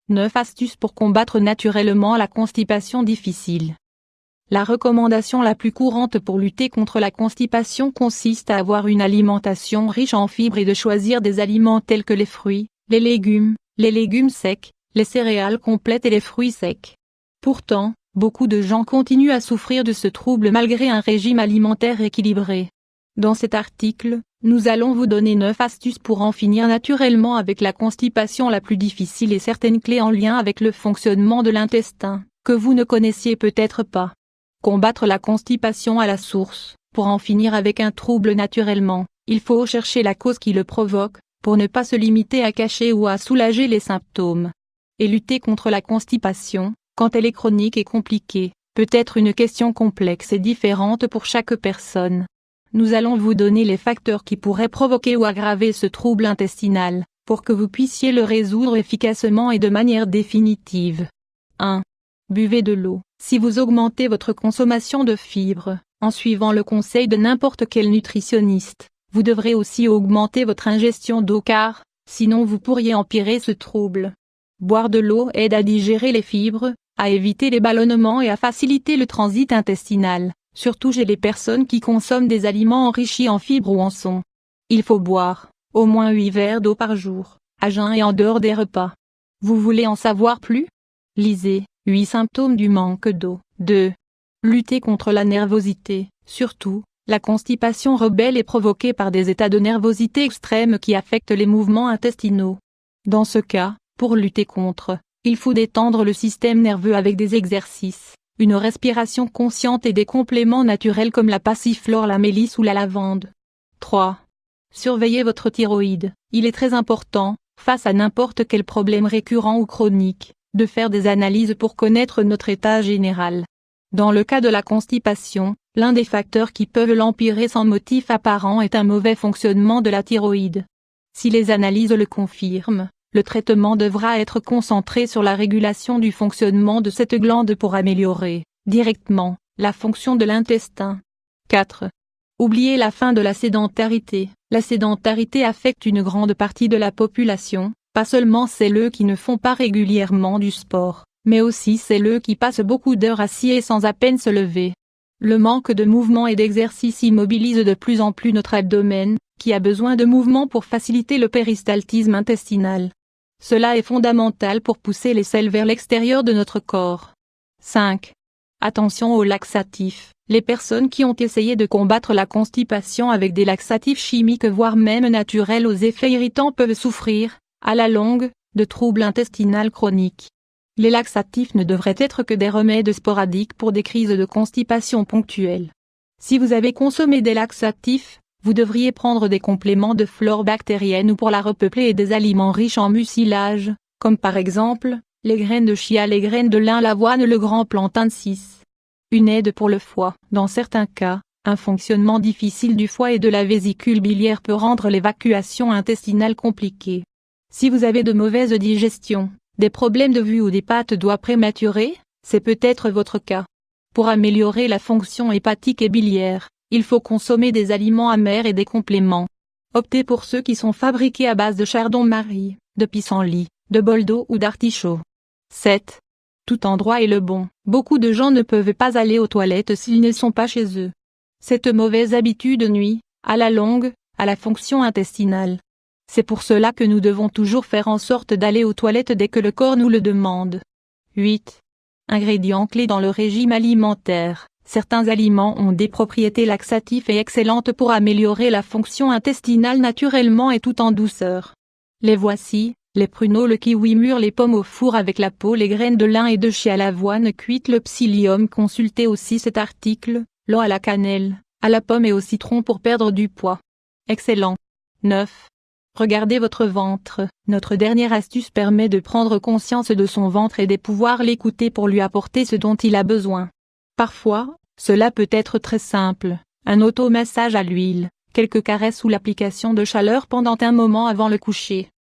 9 astuces pour combattre naturellement la constipation difficile. La recommandation la plus courante pour lutter contre la constipation consiste à avoir une alimentation riche en fibres et de choisir des aliments tels que les fruits, les légumes secs, les céréales complètes et les fruits secs. Pourtant, beaucoup de gens continuent à souffrir de ce trouble malgré un régime alimentaire équilibré. Dans cet article, nous allons vous donner 9 astuces pour en finir naturellement avec la constipation la plus difficile et certaines clés en lien avec le fonctionnement de l'intestin, que vous ne connaissiez peut-être pas. Combattre la constipation à la source. Pour en finir avec un trouble naturellement, il faut chercher la cause qui le provoque, pour ne pas se limiter à cacher ou à soulager les symptômes. Et lutter contre la constipation, quand elle est chronique et compliquée, peut être une question complexe et différente pour chaque personne. Nous allons vous donner les facteurs qui pourraient provoquer ou aggraver ce trouble intestinal, pour que vous puissiez le résoudre efficacement et de manière définitive. 1. Buvez de l'eau. Si vous augmentez votre consommation de fibres, en suivant le conseil de n'importe quel nutritionniste, vous devrez aussi augmenter votre ingestion d'eau car, sinon vous pourriez empirer ce trouble. Boire de l'eau aide à digérer les fibres, à éviter les ballonnements et à faciliter le transit intestinal, surtout chez les personnes qui consomment des aliments enrichis en fibres ou en son. Il faut boire, au moins 8 verres d'eau par jour, à jeun et en dehors des repas. Vous voulez en savoir plus? Lisez 8 symptômes du manque d'eau. 2. Lutter contre la nervosité, surtout, la constipation rebelle est provoquée par des états de nervosité extrêmes qui affectent les mouvements intestinaux. Dans ce cas, pour lutter contre, il faut détendre le système nerveux avec des exercices, une respiration consciente et des compléments naturels comme la passiflore, la mélisse ou la lavande. 3. Surveillez votre thyroïde. Il est très important, face à n'importe quel problème récurrent ou chronique, de faire des analyses pour connaître notre état général. Dans le cas de la constipation, l'un des facteurs qui peuvent l'empirer sans motif apparent est un mauvais fonctionnement de la thyroïde. Si les analyses le confirment, le traitement devra être concentré sur la régulation du fonctionnement de cette glande pour améliorer, directement, la fonction de l'intestin. 4. Oubliez la fin de la sédentarité. La sédentarité affecte une grande partie de la population, pas seulement celles qui ne font pas régulièrement du sport, mais aussi celles qui passent beaucoup d'heures assis sans à peine se lever. Le manque de mouvement et d'exercice immobilise de plus en plus notre abdomen, qui a besoin de mouvement pour faciliter le péristaltisme intestinal. Cela est fondamental pour pousser les selles vers l'extérieur de notre corps. 5. Attention aux laxatifs. Les personnes qui ont essayé de combattre la constipation avec des laxatifs chimiques voire même naturels aux effets irritants peuvent souffrir, à la longue, de troubles intestinaux chroniques. Les laxatifs ne devraient être que des remèdes sporadiques pour des crises de constipation ponctuelles. Si vous avez consommé des laxatifs, vous devriez prendre des compléments de flore bactérienne ou pour la repeupler et des aliments riches en mucilage, comme par exemple, les graines de chia, les graines de lin, l'avoine, le grand plantain de 6. Une aide pour le foie. Dans certains cas, un fonctionnement difficile du foie et de la vésicule biliaire peut rendre l'évacuation intestinale compliquée. Si vous avez de mauvaise digestion, des problèmes de vue ou des pattes d'oie prématurées, c'est peut-être votre cas. Pour améliorer la fonction hépatique et biliaire, il faut consommer des aliments amers et des compléments. Optez pour ceux qui sont fabriqués à base de chardon-marie, de pissenlit, de boldo ou d'artichaut. 7. Tout endroit est le bon. Beaucoup de gens ne peuvent pas aller aux toilettes s'ils ne sont pas chez eux. Cette mauvaise habitude nuit, à la longue, à la fonction intestinale. C'est pour cela que nous devons toujours faire en sorte d'aller aux toilettes dès que le corps nous le demande. 8. Ingrédients clés dans le régime alimentaire. Certains aliments ont des propriétés laxatives et excellentes pour améliorer la fonction intestinale naturellement et tout en douceur. Les voici: les pruneaux, le kiwi mûr, les pommes au four avec la peau, les graines de lin et de chia, l'avoine cuite, le psyllium. Consultez aussi cet article, l'eau à la cannelle, à la pomme et au citron pour perdre du poids. Excellent. 9. Regardez votre ventre. Notre dernière astuce permet de prendre conscience de son ventre et de pouvoir l'écouter pour lui apporter ce dont il a besoin. Parfois, cela peut être très simple, un automassage à l'huile, quelques caresses ou l'application de chaleur pendant un moment avant le coucher.